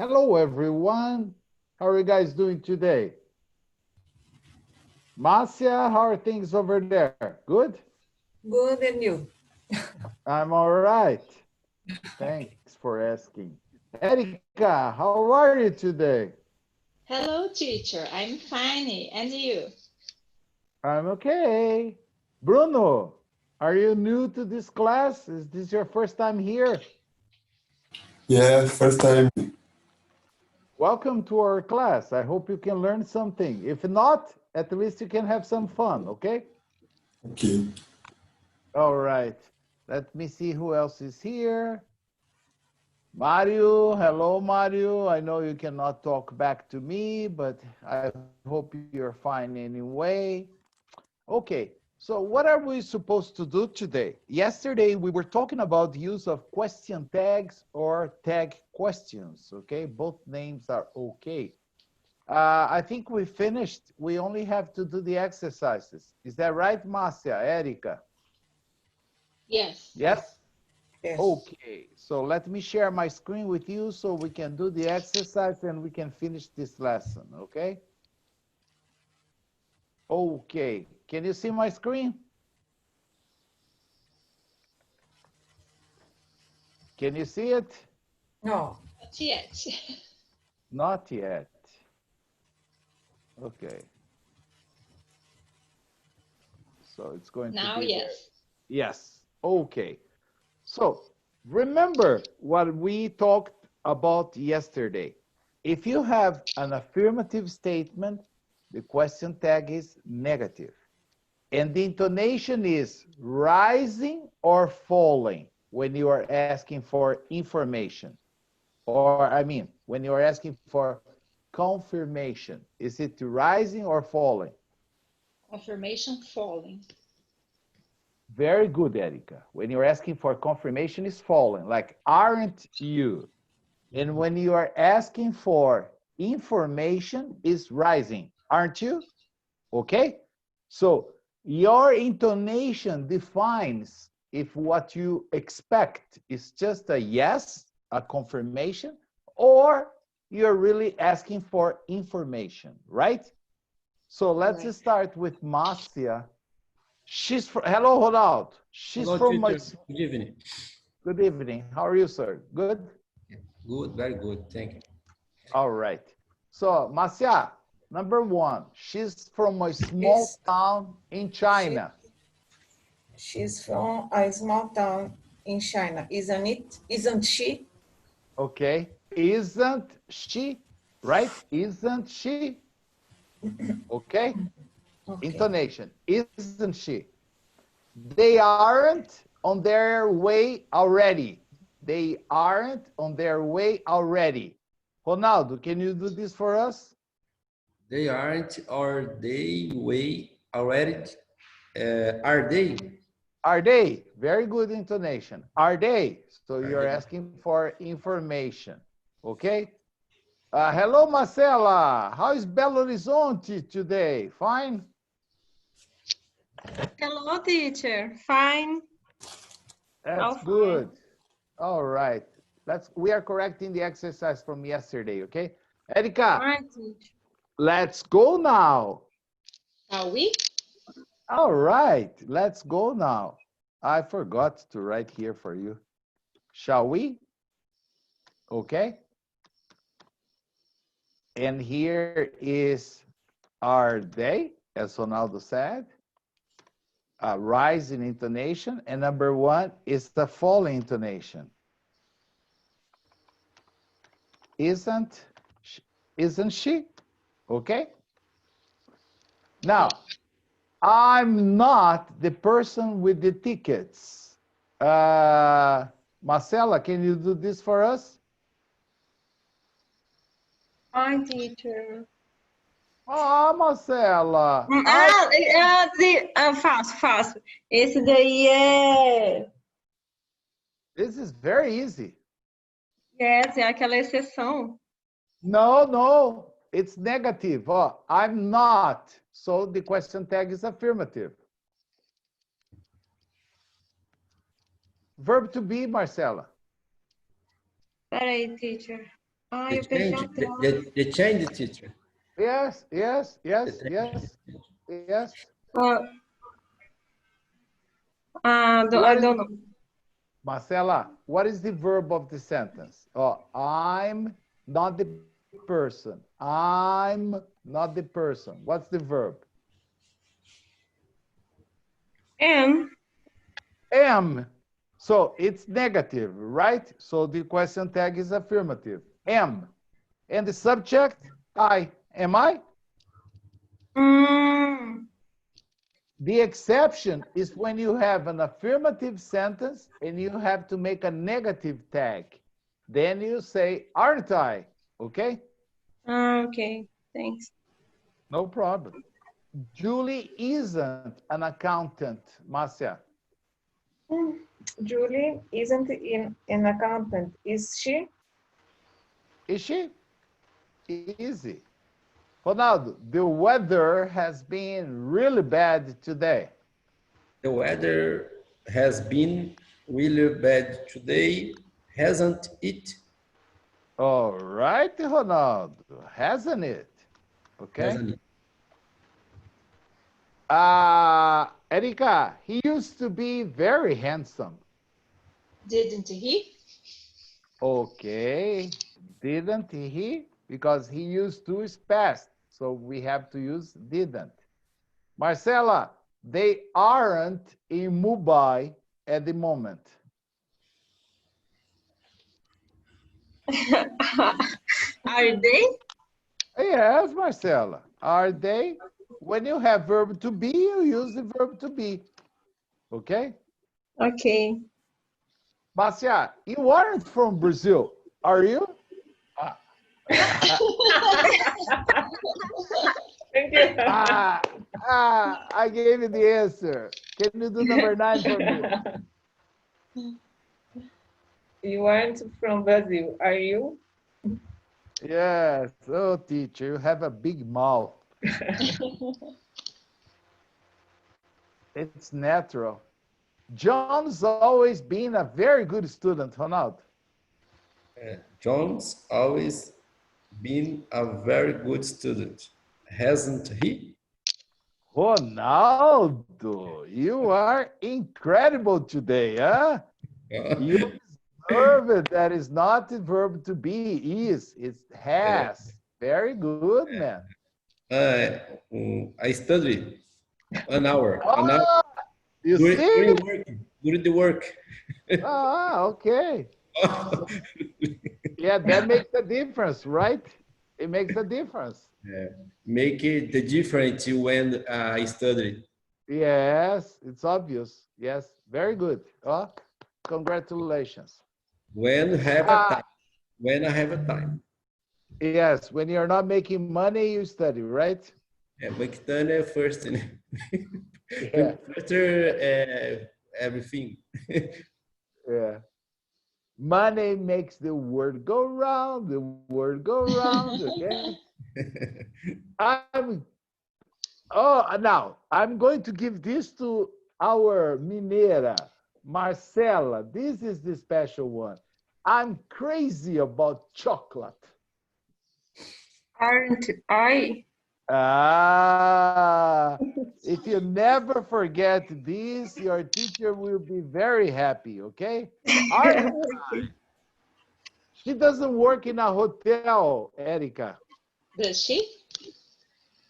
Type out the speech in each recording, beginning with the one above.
Hello, everyone. How are you guys doing today? Marcia, how are things over there? Good? Good, and you? I'm all right. Thanks for asking. Erika, how are you today? Hello, teacher. I'm fine. And you? I'm okay. Bruno, are you new to this class? Is this your first time here? Yeah, first time. Welcome to our class. I hope you can learn something. If not, at least you can have some fun, okay? Okay. All right. Let me see who else is here. Mario, hello, Mario. I know you cannot talk back to me, but I hope you're fine anyway. Okay, so what are we supposed to do today? Yesterday, we were talking about the use of question tags or tag questions, okay? Both names are okay. I think we finished. We only have to do the exercises. Is that right, Marcia, Erica? Yes. Yes? Yes. Okay, so let me share my screen with you so we can do the exercise and we can finish this lesson, okay? Okay, can you see my screen? Can you see it? No. Not yet. Not yet. Okay. So it's going to Now, be there. yes. Yes, okay. So remember what we talked about yesterday. If you have an affirmative statement, the question tag is negative. And the intonation is rising or falling when you are asking for information. Or, I mean, when you are asking for confirmation. Is it rising or falling? Confirmation falling. Very good, Erica. When you're asking for confirmation, is falling, like, aren't you? And when you are asking for information, is rising, aren't you? Okay? So your intonation defines if what you expect is just a yes, a confirmation, or you're really asking for information, right? So let's Right. start with Marcia. She's from, hello, Ronald. She's Hello, from my, teacher. Good evening. good evening. How are you, sir? Good? Good, very good. Thank you. All right. So, Marcia, number one, she's from a small She's, town in she, China. she's from a small town in China, isn't it? Isn't she? Okay. Isn't she? Right? Isn't she? Okay. Okay. Intonation. Isn't she? They aren't on their way already. They aren't on their way already. Ronaldo, can you do this for us? They aren't, or they way already, are they? Are they? Very good intonation. Are they? So Are you're they? asking for information. Okay. Hello, Marcela. How is Belo Horizonte today? Fine? Hello, teacher. Fine. That's All fine. good. All right. We are correcting the exercise from yesterday, okay? Erika, Fine, teacher. let's go now. Are we? All right, let's go now. I forgot to write here for you. Shall we? Okay. And here is are they, as Ronaldo said, a rise in intonation. And number one is the falling intonation. Isn't she? Okay. Now, I'm not the person with the tickets. Marcela, can you do this for us? Fine, teacher. Ah, Marcela. Faço. Esse daí é... This is very easy. Yes, é aquela exceção. No, it's negative. Oh, I'm not. So the question tag is affirmative. Verb to be, Marcela. Peraí, teacher. Ah, The eu perdi change, a tela. the change, teacher. Yes, yes, The yes, change. yes, yes. Ah, I What is, don't know. Marcela, what is the verb of the sentence? Oh, I'm not the person. I'm not the person. What's the verb? Am. Am. So it's negative, right? So the question tag is affirmative. Am. And the subject, I. Am I? Hum. The exception is when you have an affirmative sentence and you have to make a negative tag. Then you say, aren't I? Okay? Ah, ok. Thanks. No problem. Julie isn't an accountant, Marcia. Julie isn't an accountant, is she? Is she? Easy. Ronaldo, the weather has been really bad today. The weather has been really bad today, hasn't it? All right, Ronaldo, hasn't it? Okay. Hasn't it? Erika, he used to be very handsome. Didn't he? Okay, didn't he? Because he used to is past, so we have to use didn't. Marcela, they aren't in Mumbai at the moment. Are they? Yes, Marcela. Are they? When you have verb to be, you use the verb to be. Okay? Ok. Marcia, you aren't from Brazil, are you? Thank you. I gave you the answer. Can you do number 9 for me? You aren't from Brazil, are you? Yes. Oh, teacher, you have a big mouth. It's natural. John's always been a very good student, Ronaldo. John's always been a very good student, hasn't he? Ronaldo, you are incredible today, huh? You observe it. That is not the verb to be, is. It has. Very good, man. I studied an hour Oh, you during, see? during the work. Okay. So, yeah, that makes a difference, right? It makes a difference. Make it the difference when I studied. Yes, it's obvious. Yes, very good. Oh, congratulations. When have a time. When I have a time. Yes, when you're not making money, you study, right? Make done first. Yeah, After everything. yeah. Money makes the world go round, the world go round, okay? I'm, now, I'm going to give this to our Mineira, Marcela. This is the special one. I'm crazy about chocolate. Aren't I? If you never forget this, your teacher will be very happy, okay? Aren't she doesn't work in a hotel, Erica. Does she?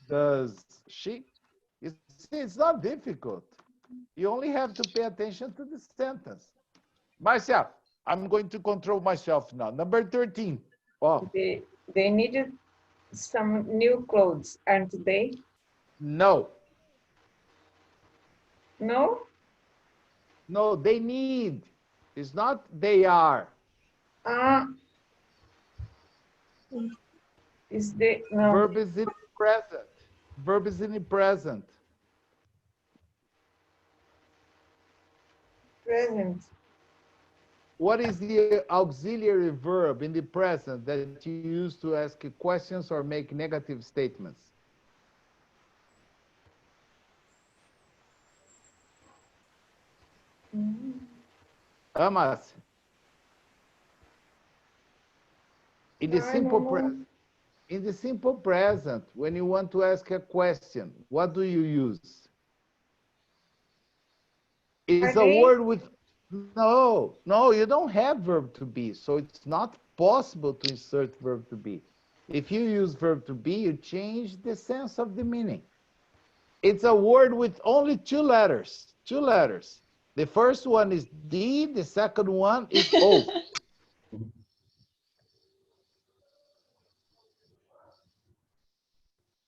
Does she? You see, it's not difficult. You only have to pay attention to the sentence. Myself, I'm going to control myself now. Number 13. Oh, They needed some new clothes, aren't they? no. No? No, they need. It's not they are. Is they no Verb is in the present. Verb is in the present. present? What is the auxiliary verb in the present that you use to ask questions or make negative statements? Amas. In the I simple don't know. present, in the simple present, when you want to ask a question, what do you use? It's a Are they? word with no, you don't have verb to be, so it's not possible to insert verb to be. If you use verb to be, you change the sense of the meaning. It's a word with only two letters. Two letters. The first one is D, the second one is O.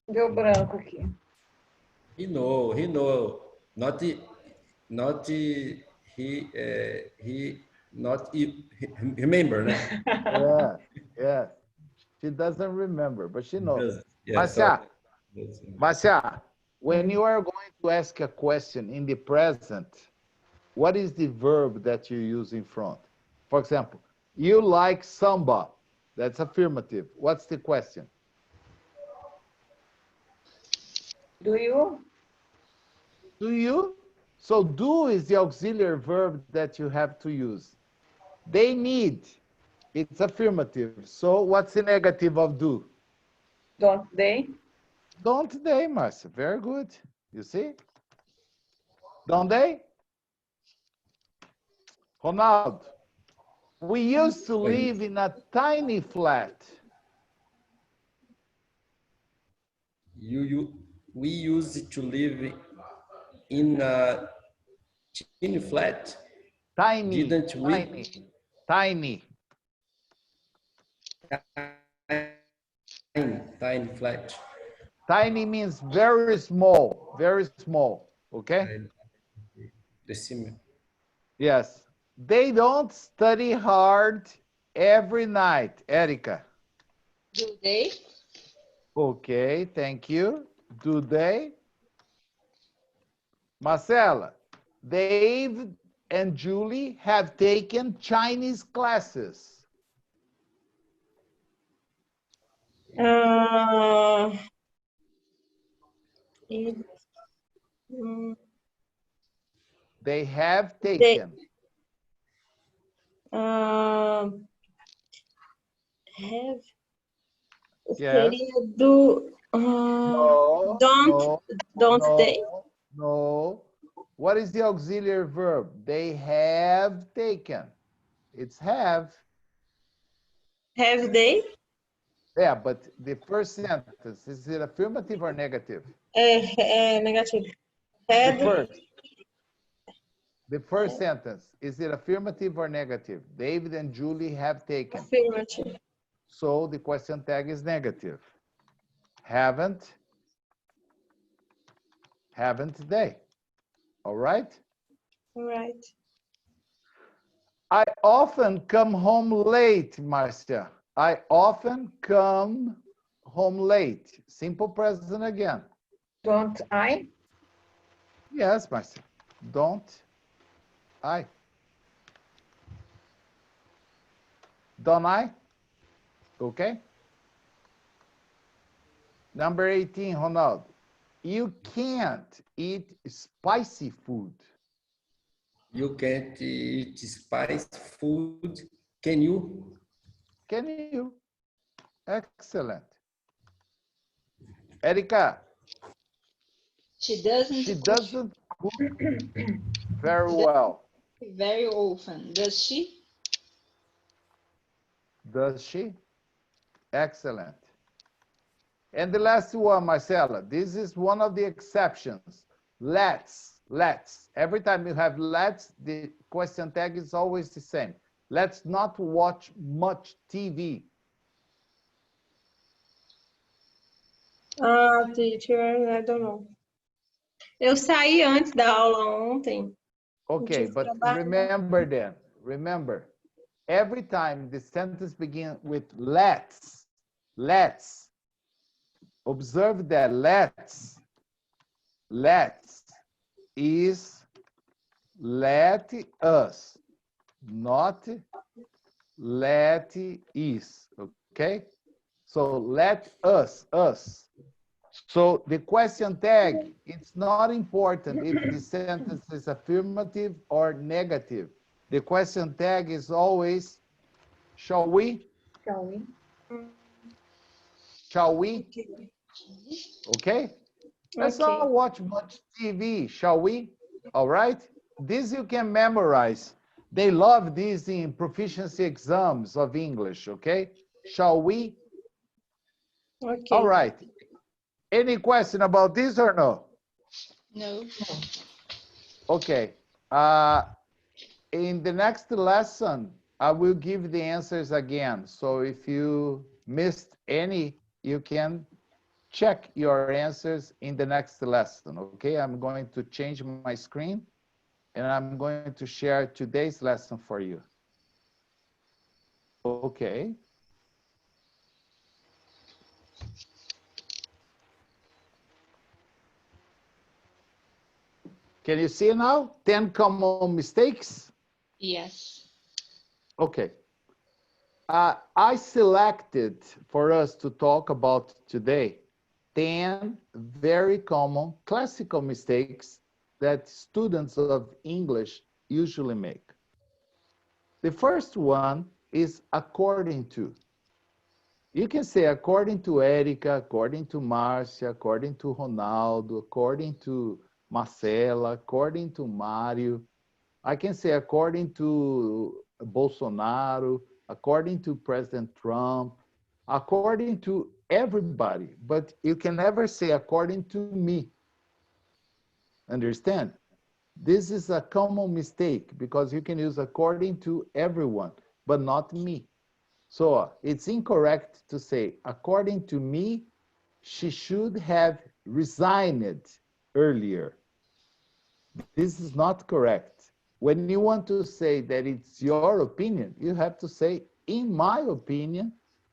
Deu branco aqui. He know. He remember, né? Yeah, yeah. She doesn't remember, but she knows. Yeah, sorry. Marcia, when you are going to ask a question in the present, what is the verb that you use in front? For example, you like samba. That's affirmative. What's the question? Do you? Do you? So do is the auxiliary verb that you have to use. They need. It's affirmative. So what's the negative of do? Don't they? Don't they, Marcia? Very good. You see? Don't they? Ronaldo, we used to live in a tiny flat. We used to live in a tiny flat. Tiny, Didn't we? tiny. Tiny flat. Tiny means very small, okay? Decime. Yes. They don't study hard every night, Erica. Do they? Okay, thank you. Do they? Marcela, Dave and Julie have taken Chinese classes. It, mm, They have taken. have Yes. seria do No, don't they? no. What is the auxiliary verb? They have taken. It's have. Have they? Yeah, but the first sentence, is it affirmative or negative? Negativo. The Had first. The first sentence, is it affirmative or negative? David and Julie have taken. affirmative. So the question tag is negative. Haven't they? All right? Right. I often come home late, Marcia. I often come home late. Simple present again. Don't I? Yes, Marcia. Don't I? Don't I? Okay. Number 18, Ronaldo. You can't eat spicy food. You can't eat spicy food. Can you? Can you? Excellent. Erica. She doesn't She cook doesn't cook very well. very often, does she? Does she? Excellent. And the last one, Marcela, this is one of the exceptions. Let's. Every time you have let's, the question tag is always the same. Let's not watch much TV. Teacher, I don't know. Eu saí antes da aula ontem. Okay, but remember, every time the sentence begins with let's, observe that let's is let us, not let is, okay? So let us. So the question tag, it's not important if the sentence is affirmative or negative. The question tag is always, shall we? Shall we? Shall we? Okay. Okay? Let's Okay. not watch much TV, shall we? All right? This you can memorize. They love this in proficiency exams of English, okay? Shall we? Okay. All right. Any question about this or no? No. Okay. In the next lesson, I will give the answers again. So if you missed any, you can check your answers in the next lesson, okay? I'm going to change my screen and I'm going to share today's lesson for you. Okay. Can you see now? 10 common mistakes? Yes. Okay. I selected for us to talk about today 10 very common classical mistakes that students of English usually make. The first one is according to. You can say according to Erica, according to Marcia, according to Ronaldo, according to Marcela, according to Mario. I can say according to Bolsonaro, according to President Trump, according to everybody, but you can never say according to me. Understand? This is a common mistake because you can use according to everyone, but not me. So it's incorrect to say, according to me, she should have resigned earlier. This is not correct. When you want to say that it's your opinion, you have to say, in my opinion,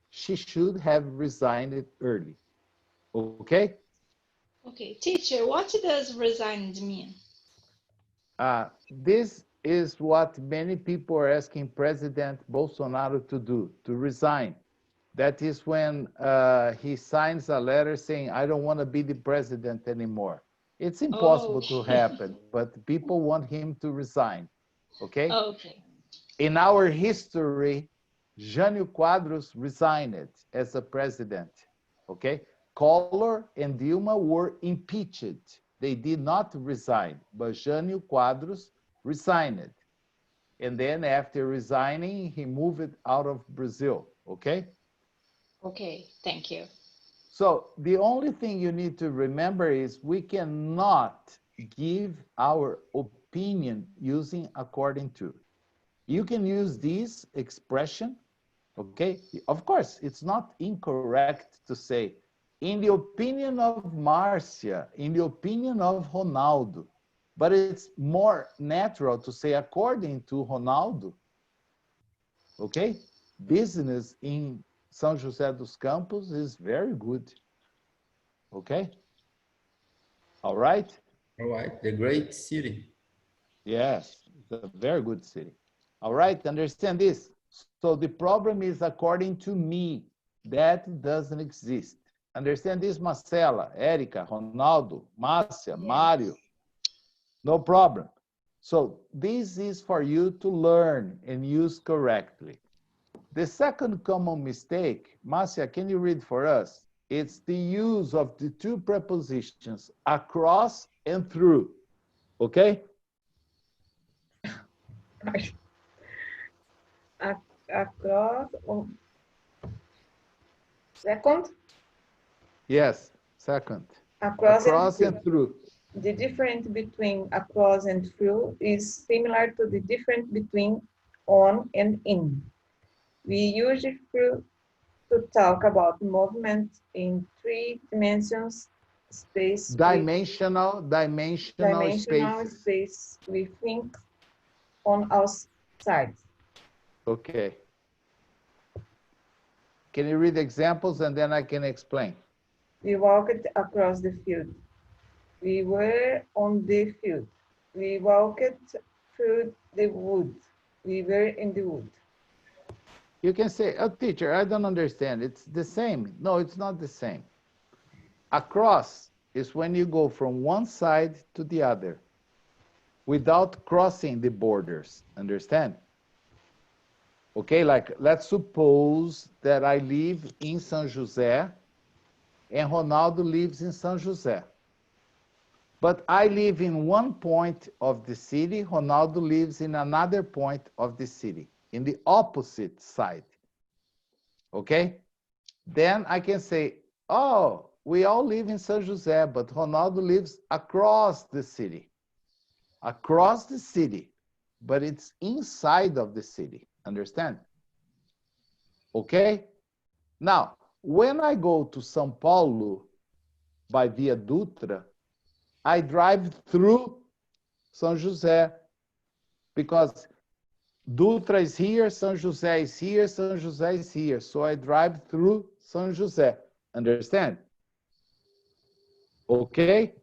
she should have resigned early. Okay? Okay, teacher, what does resigned mean? This is what many people are asking President Bolsonaro to do, to resign. That is when he signs a letter saying, I don't want to be the president anymore. It's impossible Oh, to happen, but people want him to resign. Okay? okay. In our history, Jânio Quadros resigned as a president. Okay? Collor and Dilma were impeached. They did not resign, but Jânio Quadros resigned. And then after resigning, he moved out of Brazil. Okay? Okay, thank you. So the only thing you need to remember is we cannot give our opinion using according to. You can use this expression, okay? Of course, it's not incorrect to say, in the opinion of Marcia, in the opinion of Ronaldo, but it's more natural to say according to Ronaldo, okay? Business in São José dos Campos is very good, okay? All right? All right, the great city. Yes, it's a very good city. All right, understand this. So the problem is according to me, that doesn't exist. Understand this, Marcela, Erica, Ronaldo, Márcia, Mário. No problem. So this is for you to learn and use correctly. The second common mistake, Márcia, can you read for us? It's the use of the two prepositions, across and through. Okay? Across. Second, Yes, second. across And through. the difference between across and through is similar to the difference between on and in. We use through to talk about movement in three dimensions space. Dimensional Dimensional spaces. space with things on our sides. Okay. Can you read examples and then I can explain? We walked across the field. We were on the field. We walked through the wood. We were in the wood. You can say, oh, teacher, I don't understand. It's the same. No, it's not the same. Across is when you go from one side to the other without crossing the borders. Understand? Okay, like let's suppose that I live in San Jose and Ronaldo lives in San Jose. But I live in one point of the city, Ronaldo lives in another point of the city, in the opposite side. Okay? Then I can say, oh, we all live in San Jose, but Ronaldo lives across the city. Across the city, but it's inside of the city. Understand? Okay? Now, when I go to São Paulo by Via Dutra, I drive through São José because Dutra is here, São José is here, São José is here. So I drive through São José. Understand? Okay?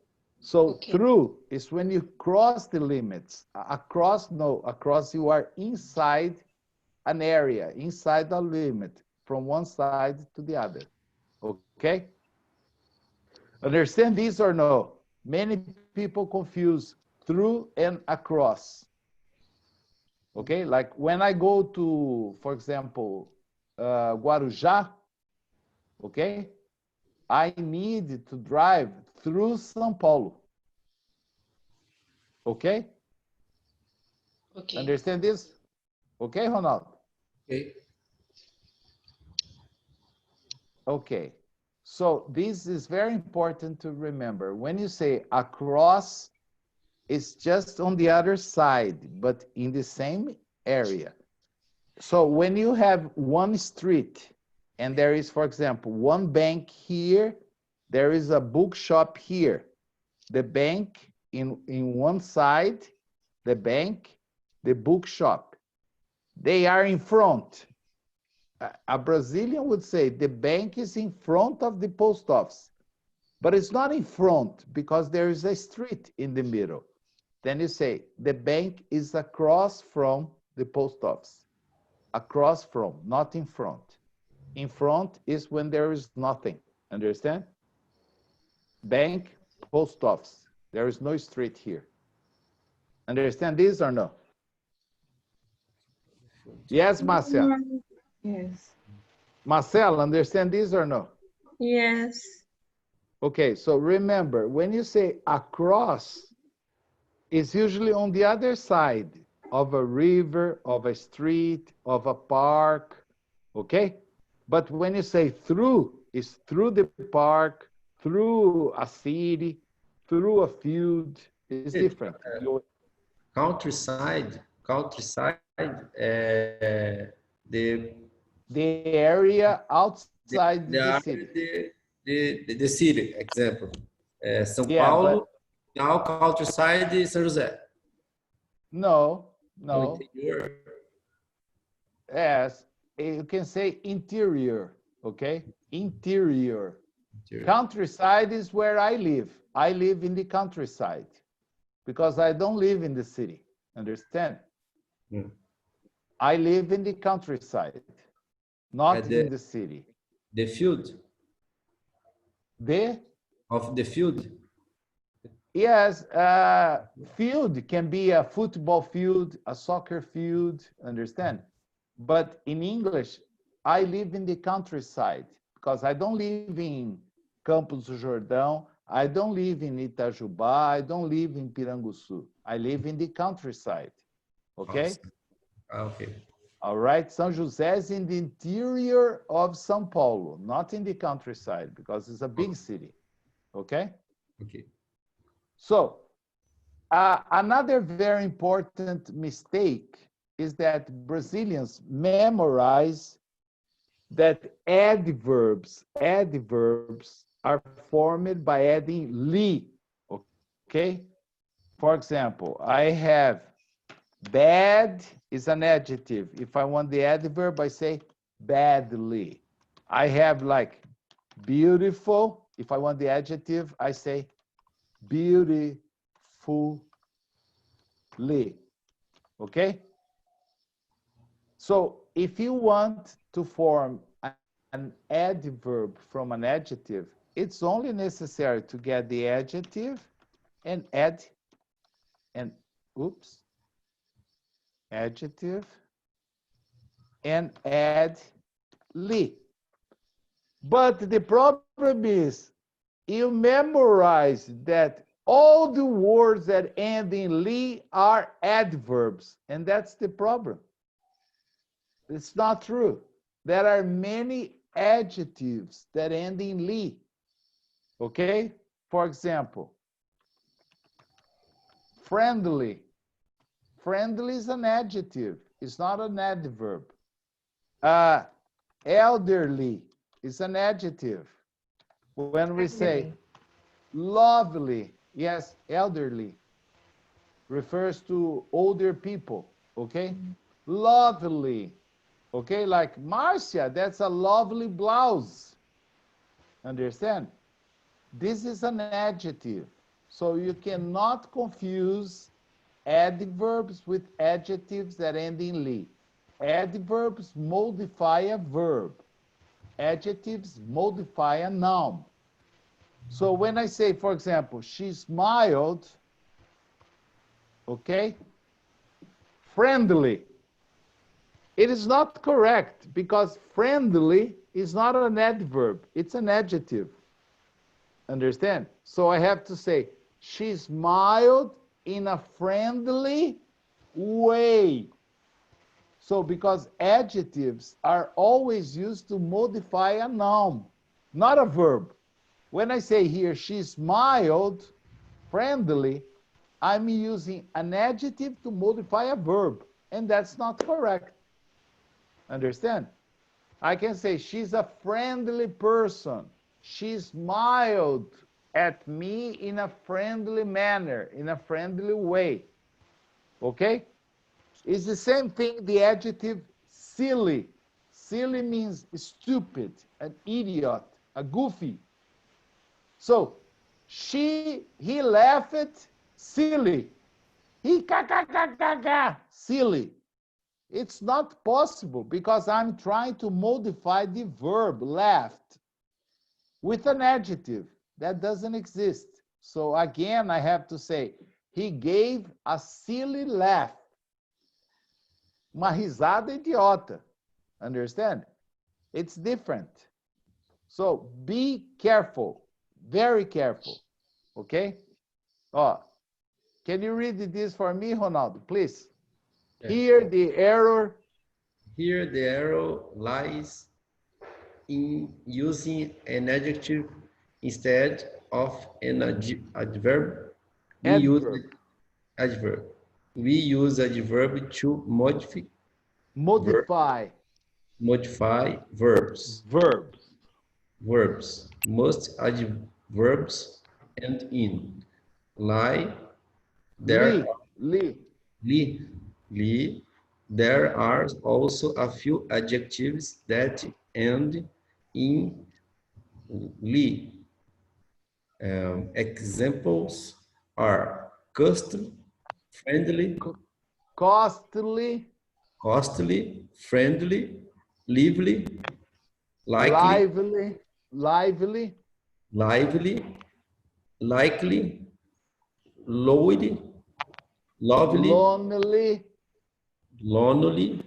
So Okay. through is when you cross the limits. Across, no. Across, you are inside an area, inside a limit, from one side to the other. Okay? Understand this or no? Many people confuse through and across. Okay? Like when I go to, for example, Guarujá, okay? I need to drive through São Paulo. Okay? Okay. Understand this? Okay, Ronaldo? Okay. Okay. So this is very important to remember. When you say across, it's just on the other side, but in the same area. So when you have one street and there is, for example, one bank here, there is a bookshop here. The bank in one side, the bank, the bookshop. They are in front. A Brazilian would say the bank is in front of the post office, but it's not in front because there is a street in the middle. Then you say the bank is across from the post office. Across from, not in front. In front is when there is nothing. Understand? Bank, post office. There is no street here. Understand this or no? Yes, Marcel. Yes. Marcel, understand this or no? Yes. Okay, so remember, when you say across, it's usually on the other side of a river, of a street, of a park, okay? But when you say through, it's through the park, through a city, through a field. It's different. Countryside, the area outside the area, city. the city, example. São Yeah, Paulo, but now countryside, São José. no, No no. interior. Yes, you can say interior, okay? Interior. Countryside is where I live. I live in the countryside because I don't live in the city. Understand? Hmm. I live in the countryside, not in the city. The field The of the field. yes, field can be a football field, a soccer field. Understand? But in English, I live in the countryside because I don't live in Campos do Jordão. I don't live in Itajubá. I don't live in Piranguçu. I live in the countryside. Okay? Okay. All right. São José is in the interior of São Paulo, not in the countryside because it's a big city. Okay? Okay. So, another very important mistake is that Brazilians memorize that adverbs are formed by adding li, okay? For example, I have bad is an adjective. If I want the adverb, I say badly. I have like beautiful. If I want the adjective, I say beautifully, okay? So if you want to form an adverb from an adjective, it's only necessary to get the adjective and add an, adjective and add ly. But the problem is you memorize that all the words that end in ly are adverbs, and that's the problem. It's not true. There are many adjectives that end in ly. Okay? For example, friendly. Friendly is an adjective. It's not an adverb. Elderly is an adjective. When we say lovely, yes, elderly refers to older people, okay? Lovely, okay? Like Marcia, that's a lovely blouse. Understand? This is an adjective. So you cannot confuse adverbs with adjectives that end in ly. Adverbs modify a verb. Adjectives modify a noun. So when I say, for example, she smiled, okay, friendly, it is not correct because friendly is not an adverb, it's an adjective. Understand? So I have to say, she smiled in a friendly way. So because adjectives are always used to modify a noun, not a verb. When I say here, she smiled friendly, I'm using an adjective to modify a verb, and that's not correct. Understand? I can say she's a friendly person. She smiled at me in a friendly manner, in a friendly way. Okay? It's the same thing, the adjective silly. Silly means stupid, an idiot, a goofy. So, he laughed silly. He silly. It's not possible because I'm trying to modify the verb laughed with an adjective that doesn't exist. So again, I have to say, he gave a silly laugh. Uma risada idiota. Understand? It's different. So be careful, very careful. Okay? Oh, can you read this for me, Ronaldo, please? Yeah. Here the error. Here the error lies in using an adjective instead of an adverb. We use adverb. We use adverb to Modify verbs. verbs. Verbs. Most adverbs end in lie. There Ly. Li. There are also a few adjectives that end in li. Examples are costly, friendly, Costly. costly, friendly, lively, likely, Lively. Lively. lively, likely, loud, lovely, Lonely. lonely,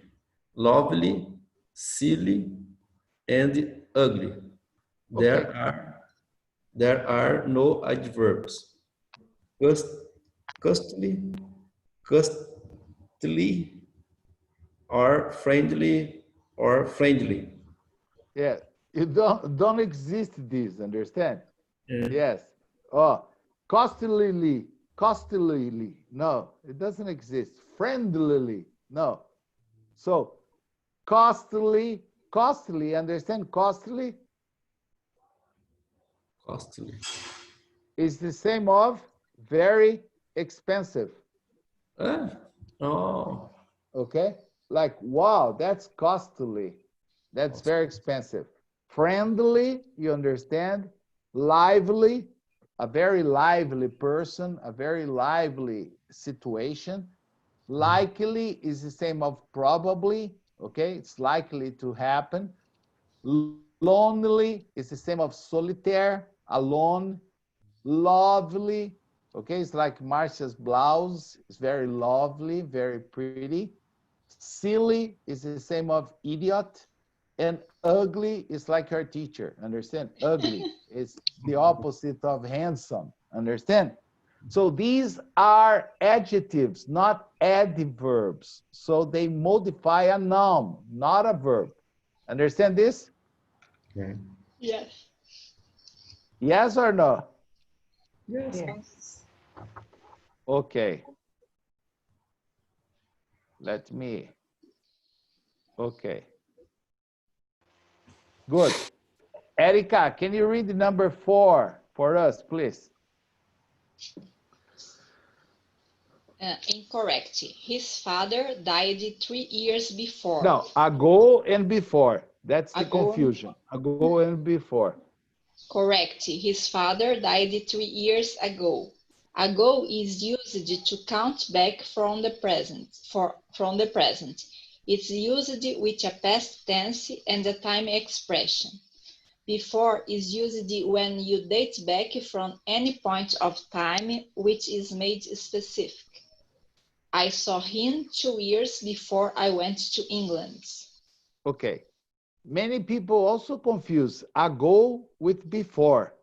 lovely, silly, and ugly. Okay. There are no adverbs. Cost, costly, costly, or friendly. Yeah. You don't exist this, understand? Yeah. Yes. Oh, costly. Costly. No, it doesn't exist. Friendlily. No. So costly, understand? Costly Costly. is the same of very expensive. Ah, oh, Okay? Like, wow, that's costly. That's very expensive. Friendly, you understand? Lively, a very lively person, a very lively situation. Likely is the same of probably, okay? It's likely to happen. Lonely is the same of solitaire, alone. Lovely, okay? It's like Marcia's blouse. It's very lovely, very pretty. Silly is the same of idiot. And ugly is like your teacher. Understand? Ugly is the opposite of handsome. Understand? So these are adjectives, not adverbs. So they modify a noun, not a verb. Understand this? Yeah. Yes. Yes or no? Yes. Yes. Okay. Let me. Okay. Good. Erica, can you read the number 4 for us, please? Incorrect. His father died 3 years before. No, ago and before. That's the Ago. confusion. Ago and before. Correct. His father died 3 years ago. Ago is used to count back from the present. From the present. It's used with a past tense and a time expression. Before is used when you date back from any point of time which is made specific. I saw him 2 years before I went to England. Okay. Many people also confuse ago with before.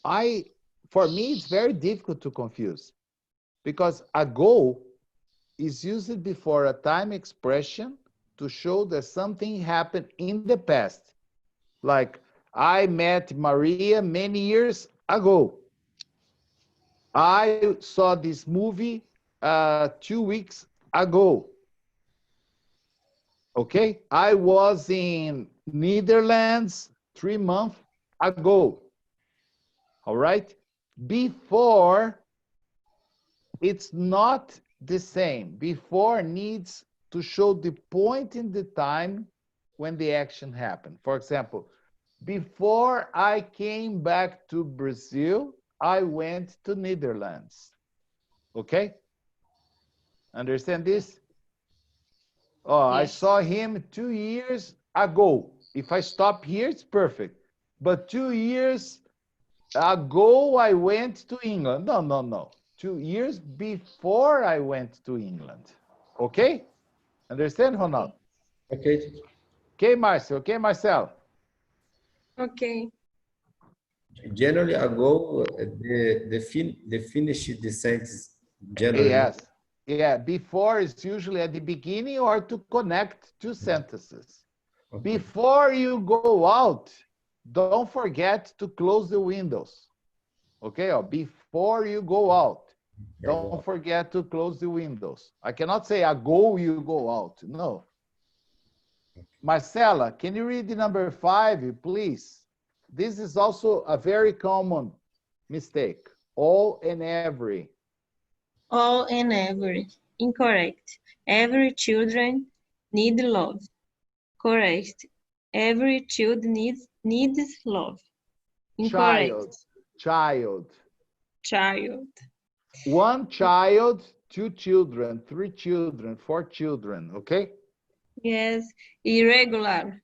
For me, it's very difficult to confuse because ago is used before a time expression to show that something happened in the past. Like, I met Maria many years ago. I saw this movie 2 weeks ago. Okay, I was in Netherlands 3 months ago. All right, before, it's not the same. Before needs to show the point in the time when the action happened. For example, before I came back to Brazil, I went to Netherlands. Okay, understand this? Oh, I Yes. saw him 2 years ago. If I stop here, it's perfect. But 2 years ago, I went to England. No, no, no. 2 years before I went to England. Okay? Understand, Ronald? Okay. Okay, Marcel. Okay, Marcel. Okay. Generally, ago, the finish the sentence generally. Yes. Yeah, before is usually at the beginning or to connect two sentences. Okay. Before you go out, don't forget to close the windows. Okay, or before you go out, don't forget to close the windows. I cannot say ago you go out. No. Marcela, can you read the number 5, please? This is also a very common mistake. All and every. All and every. Incorrect. Every children need love. Correct. Every child needs love. Incorrect. Child. Child. One child, 2 children, 3 children, 4 children, okay? Yes. Irregular.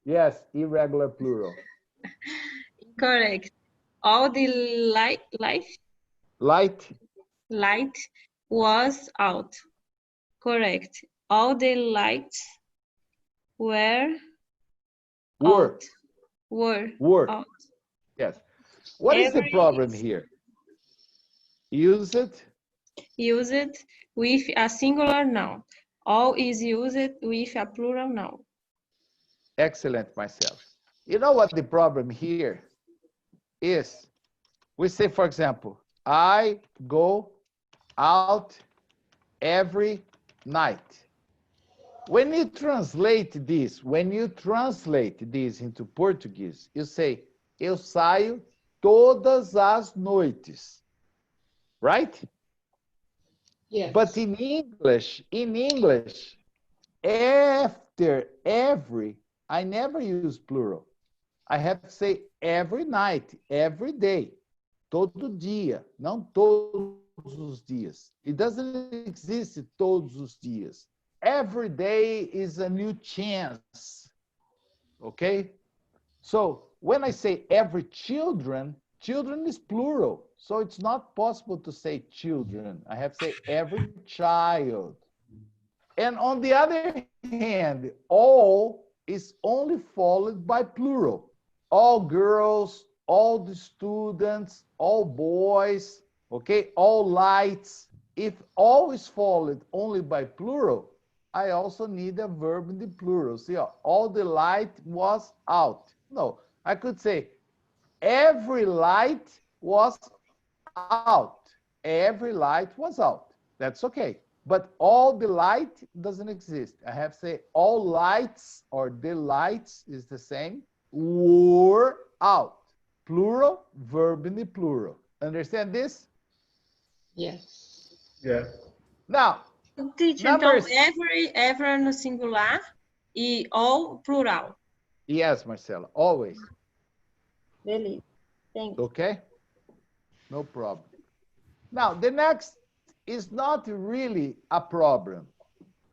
Yes, irregular plural. Incorrect. All the Light, light was out. Correct. All the lights were were, out. Were were, out. yes. What is the Every problem here? Use it. used with a singular noun. All is used with a plural noun. Excellent, Marcel. You know what the problem here is? We say, for example, I go out every night. When you translate this into Portuguese, you say, eu saio todas as noites. Right? Yes. But in English, after every, I never use plural. I have to say every night, every day, todo dia, não todos os dias. It doesn't exist todos os dias. Every day is a new chance. Okay? So when I say every children, children is plural. So it's not possible to say children. I have to say every child. And on the other hand, all is only followed by plural. All girls, all the students, all boys, okay, all lights. If all is followed only by plural, I also need a verb in the plural. See, all the light was out. No, I could say every light was out. Every light was out. That's okay. But all the light doesn't exist. I have to say all lights or the lights is the same. Were out. Plural, verb in the plural. Understand this? Yes. Yeah. Now, Teacher, então, numbers. ever no singular e all plural. Yes, Marcela, always. Beleza. Thanks. Okay? No problem. Now, the next is not really a problem.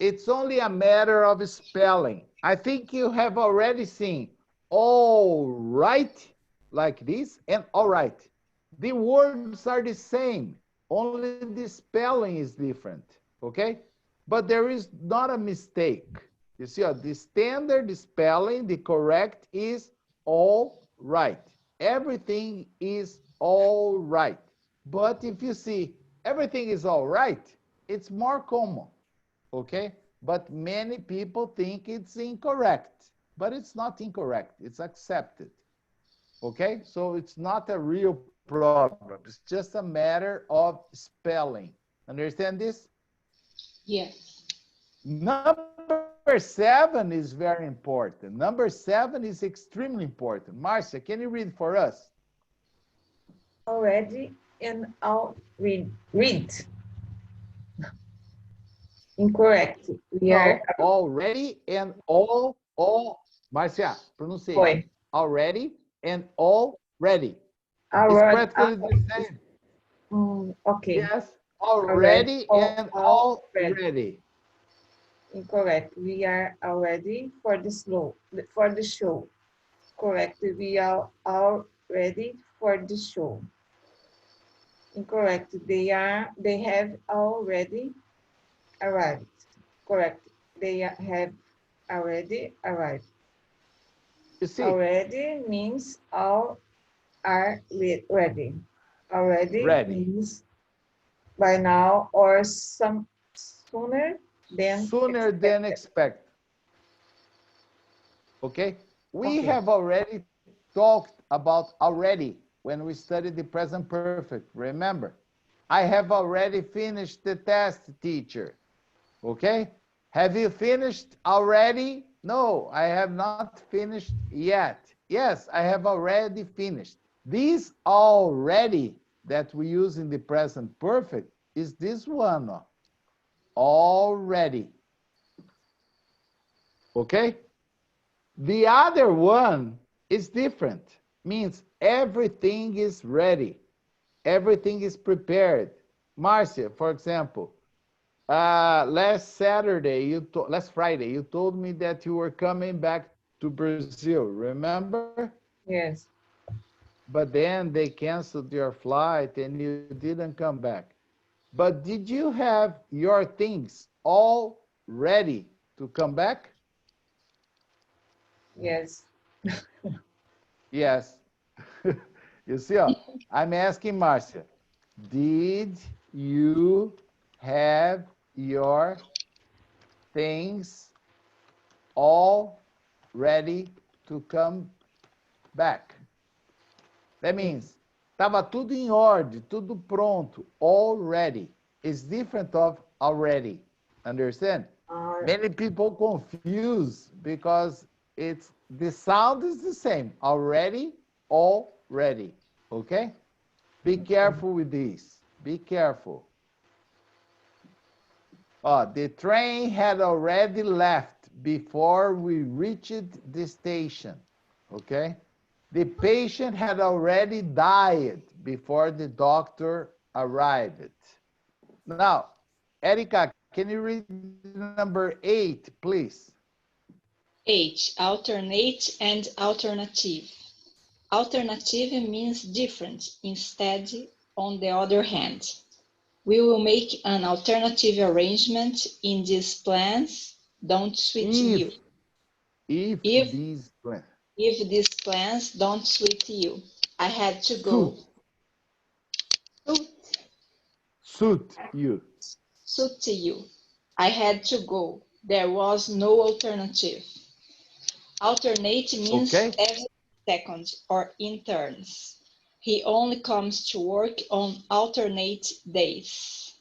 It's only a matter of spelling. I think you have already seen all right like this and all right. The words are the same, only the spelling is different, okay? But there is not a mistake. You see, the standard spelling, the correct is all right. Everything is all right. But if you see everything is all right, it's more common, okay? But many people think it's incorrect, but it's not incorrect, it's accepted, okay? So it's not a real problem, it's just a matter of spelling. Understand this? Yes. Number 7 is very important. Number 7 is extremely important. Marcia, can you read for us? Already and all read. Incorrect. We are already and all, Marcia, pronunciation. Oi. Already and already. Already. It's practically the same. Okay. Yes, already and already. Incorrect. We are already for the show. Correct. We are all ready for the show. Incorrect. They have already arrived. Correct. They have already arrived. You see, already means all are ready. Already means by now or some sooner than expect. Okay? We have already talked about already when we studied the present perfect. Remember, I have already finished the test, teacher. Okay? Have you finished already? No, I have not finished yet. Yes, I have already finished. This already that we use in the present perfect is this one. Already. Okay? The other one is different. Means everything is ready. Everything is prepared. Marcia, for example, last Friday, you told me that you were coming back to Brazil, remember? Yes. But then they canceled your flight and you didn't come back. But did you have your things all ready to come back? Yes. Yes. You see, I'm asking Marcia, did you have your things all ready to come back? That means, estava tudo em ordem, tudo pronto, all ready. It's different of already. Understand? Many people confuse because the sound is the same. Already, already. Okay? Be careful with this. Be careful. The train had already left before we reached the station. Okay? The patient had already died before the doctor arrived. Now, Erica, can you read number 8, please? 8. Alternate and alternative. Alternative means different, instead, on the other hand. We will make an alternative arrangement in these plans. Don't suit you. If If these plans these plans don't suit you, I had to go. suit you. Suit you. I had to go. There was no alternative. Alternate means Okay. every second or in turns. He only comes to work on alternate days.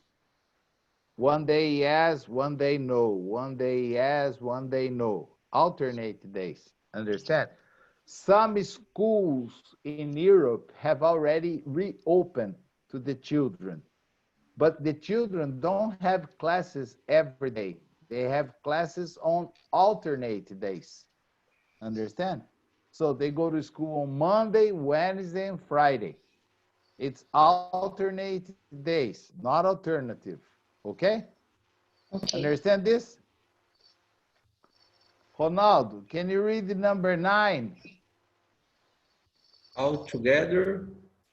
One day yes, one day no. One day yes, one day no. Alternate days. Understand? Some schools in Europe have already reopened to the children, but the children don't have classes every day. They have classes on alternate days. Understand? So they go to school on Monday, Wednesday, and Friday. It's alternate days, not alternative. Okay? Okay. Understand this? Ronaldo, can you read the number 9? All together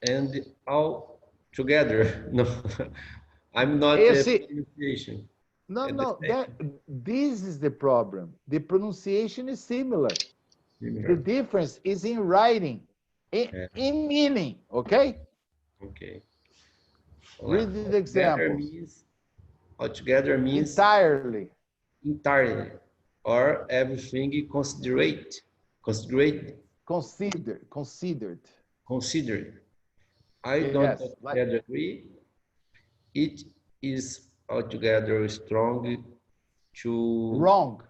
and all together. No, I'm not a Esse, pronunciation. no, At the no, same this is the problem. The pronunciation is similar. The similar. difference is in writing, Yeah. in meaning, okay? Okay. Read the Altogether examples. means altogether means Entirely, entirely or everything considerate. Considerate. considered. Considered. I don't Yes, like altogether agree. It is altogether strong to wrong.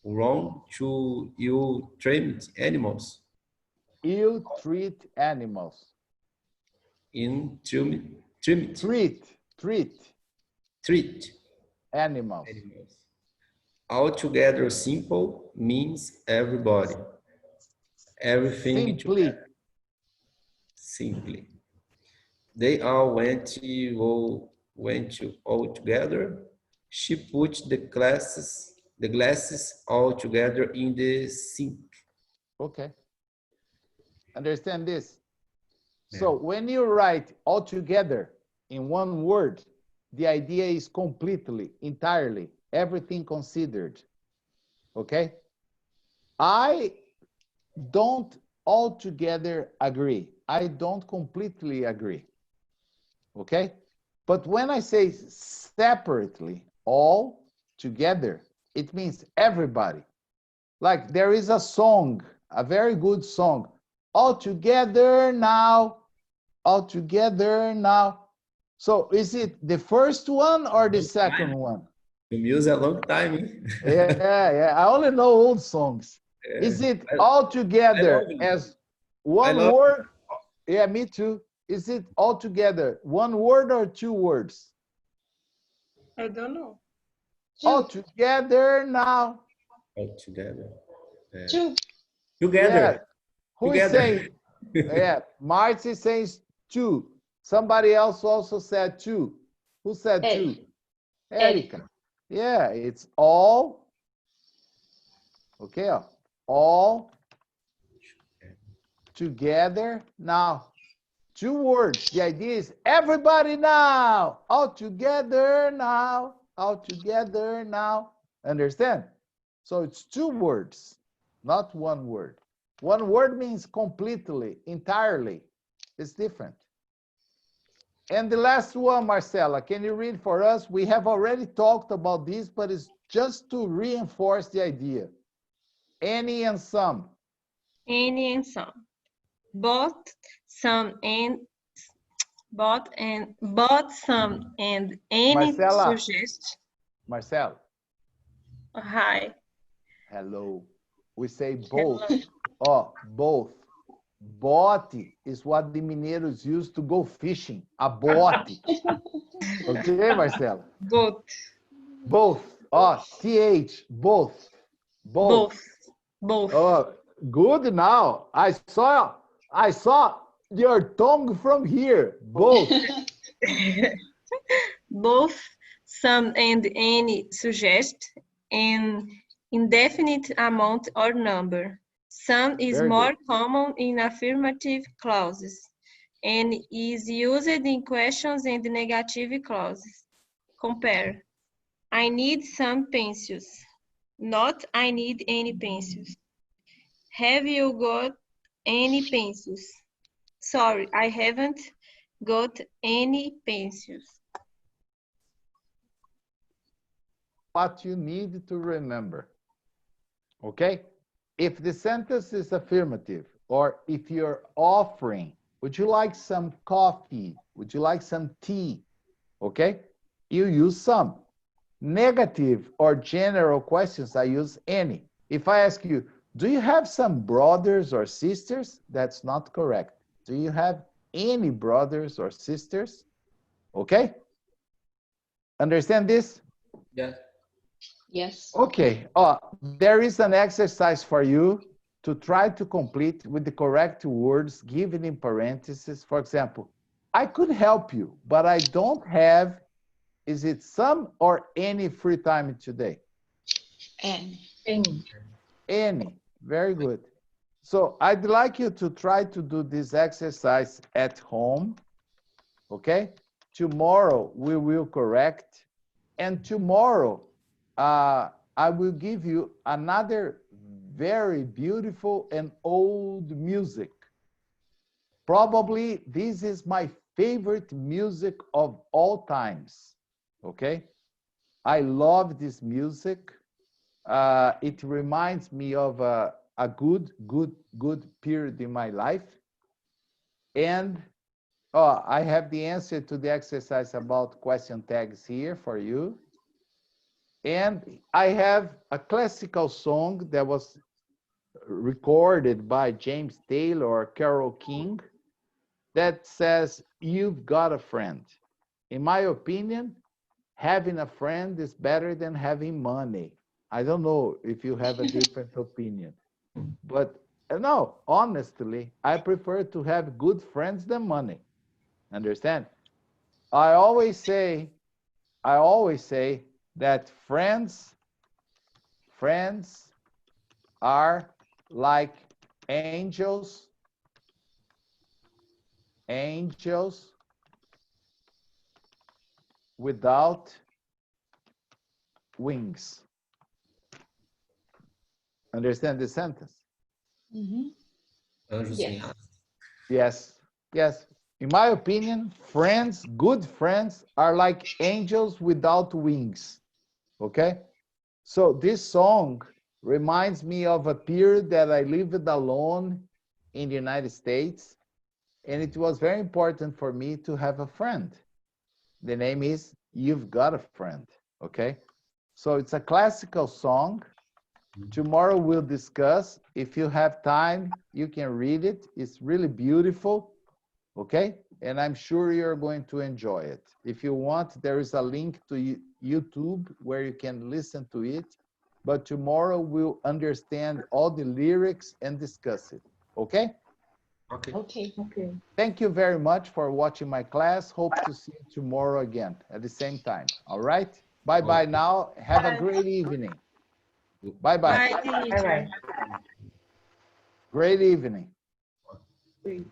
wrong to you trained animals You treat animals. in treat Treat animals. animals. Altogether simple means everybody. Everything Simply, together. Simply. They all went all together. She put the glasses all together in the sink. okay. Understand this? Yeah. So when you write all together in one word, the idea is completely, entirely, everything considered. Okay? I don't altogether agree. I don't completely agree. Okay? But when I say separately, all together, it means everybody. Like there is a song, a very good song, all together now, all together now. So is it the first one or the second one? The music a long time. Yeah. I only know old songs. Is it all I love together it. as I one love word? Yeah, me too. Is it all together one word or 2 words? I don't know. All together now. all together. Two. Yeah. Together. Who is Together. saying? Yeah, Marty says 2. Somebody else also said 2. Who said 2? Erica. Yeah, it's all. Okay, all together now. 2 words. The idea is everybody now. All together now. All together now. Understand? So it's 2 words, not 1 word. 1 word means completely, entirely. It's different. And the last one, Marcela, can you read for us? We have already talked about this, but it's just to reinforce the idea. Any and some. Any and some. Both, some and some and any Marcela, suggest. Marcela, Hi. hello. We say both. Oh, both. Bote is what the mineiros use to go fishing. A bote. Okay, Marcela? Both. Both. Oh, TH, both. Both. Both. Oh, good now. I saw your tongue from here. Both. Both, some and any suggest an indefinite amount or number. Some is Very more good. common in affirmative clauses. and is used in questions and negative clauses. Compare. I need some pencils. Not I need any pencils. Have you got any pencils? Sorry, I haven't got any pencils. What you need to remember. Okay? If the sentence is affirmative, or if you're offering, would you like some coffee? Would you like some tea? Okay? You use some. Negative or general questions, I use any. If I ask you, do you have some brothers or sisters? That's not correct. Do you have any brothers or sisters? Okay? Understand this? Yes. Yes. Okay. There is an exercise for you to try to complete with the correct words given in parentheses. For example, I could help you, but I don't have, is it some or any free time today? And Any. Any. Very good. So I'd like you to try to do this exercise at home. Okay? Tomorrow we will correct. And tomorrow I will give you another very beautiful and old music. Probably this is my favorite music of all times. Okay? I love this music. It reminds me of a good period in my life. And I have the answer to the exercise about question tags here for you. And I have a classical song that was recorded by James Taylor or Carole King that says, "You've got a friend." In my opinion, having a friend is better than having money. I don't know if you have a different opinion, but no, honestly, I prefer to have good friends than money. Understand? I always say that friends are like angels without wings. Understand the sentence? Anjos sem yes. asas. Yes. In my opinion, friends, good friends, are like angels without wings. Okay? So this song reminds me of a period that I lived alone in the United States, and it was very important for me to have a friend. The name is "You've Got a Friend." Okay? So it's a classical song. Tomorrow we'll discuss. If you have time, you can read it. It's really beautiful. Okay? And I'm sure you're going to enjoy it. If you want, there is a link to YouTube where you can listen to it. But tomorrow we'll understand all the lyrics and discuss it. Okay? Ok. Okay. Okay. Thank you very much for watching my class. Hope to see you tomorrow again at the same time. All right? Bye-bye now. Have a great evening. Bye-bye. Bye, Bye teacher. bye. Great evening. Great.